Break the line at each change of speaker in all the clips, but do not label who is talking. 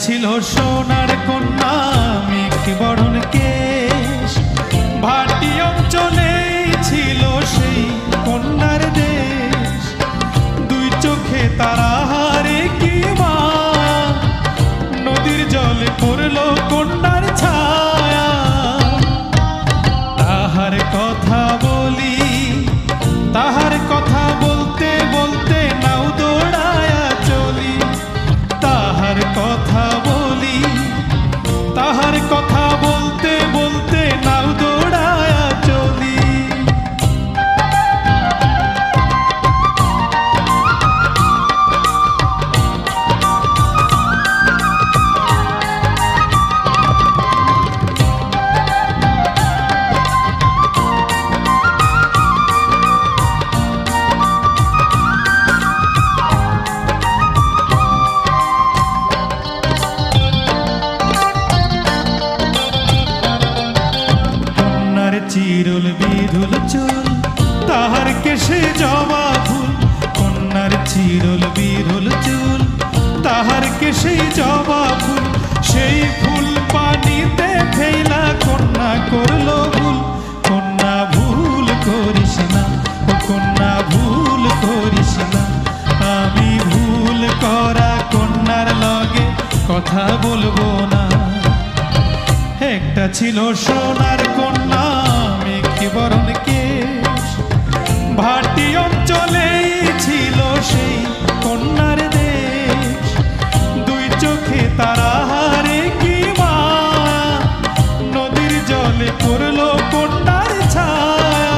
ছিল সোনার কন্যা মেঘ বরণ কেশ, ভাটি অঞ্চলে ছিল সেই কন্যার দেশ। দুই চোখে তারা হারে কি মা, নদীর জলে পড়লো কন্যার ছায়া। তাহার কথা বলি, তাহার কথা বলতে বলতে নাও দৌড়ায়া চলি। তাহার কথা বলি, তাহার কথা বলতে বলতে নাও দৌড়ায়া চলি। চিরুল বিধুল চুল, তাহার কেশে জবা ফুল। কন্যার চিরুল বিধুল চুল, তাহার কেশে জবা ফুল। সেই ফুল পানিতে ফেলা কন্যা করলো ভুল। কন্যা ভুল করিস না, ও কন্যা ভুল করিস না। আমি ভুল করা কন্যার লগে কথা বলবো না। একটা ছিল সোনার কন্যা মেঘ বরণ কেশ, ভাটি অঞ্চলে ছিল সেই কন্যার দেশ। দুই চোখে তারা হারে কি মা, নদীর জলে পড়লো কন্যার ছায়া।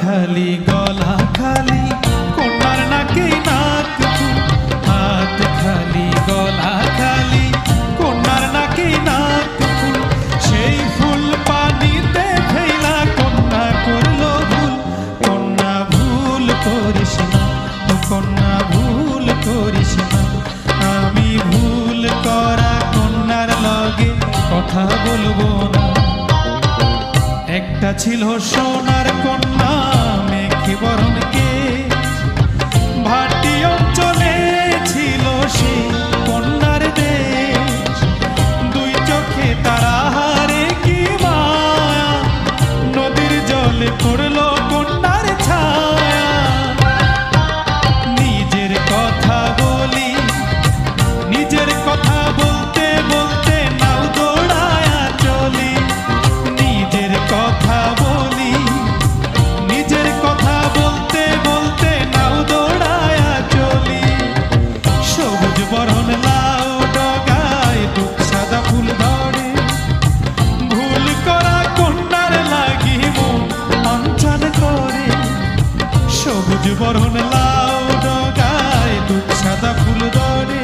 খালি গলা খালি কন্যার নাকে নাক ফুল। হাত খালি গলা খালি কন্যার নাকে নাক ফুল। সেই ফুল পানিতে ফেলা কন্যা করলো ভুল। কন্যা ভুল করিস না, ও কন্যা ভুল করিস না। আমি ভুল করা কন্যার লগে কথা বলবো না। একটা ছিল সোনার কন্যা মেঘ বরণ কেশ, ভাটি অঞ্চলে ছিল সেই কন্যার দেশ। দুই চোখে তারা হারে কি মায়া, নদীর জলে পড়লো কন্যার ছায়া। নিজের কথা বলি, নিজের কথা বলতে বলতে নাও দৌড়ায়া চলি। নিজের কথা বলি, নিজের কথা বলতে বলতে নাও দৌড়ায়া চলি। সবুজ বরণ লাউ ডগায় দুঃখ সাদা ফুল ধরে, ভুল করা কন্যার লাগি মন অঞ্চল করে। সবুজ বরণ লাউ ডগায় দুঃখ সাদা ফুল ধরে,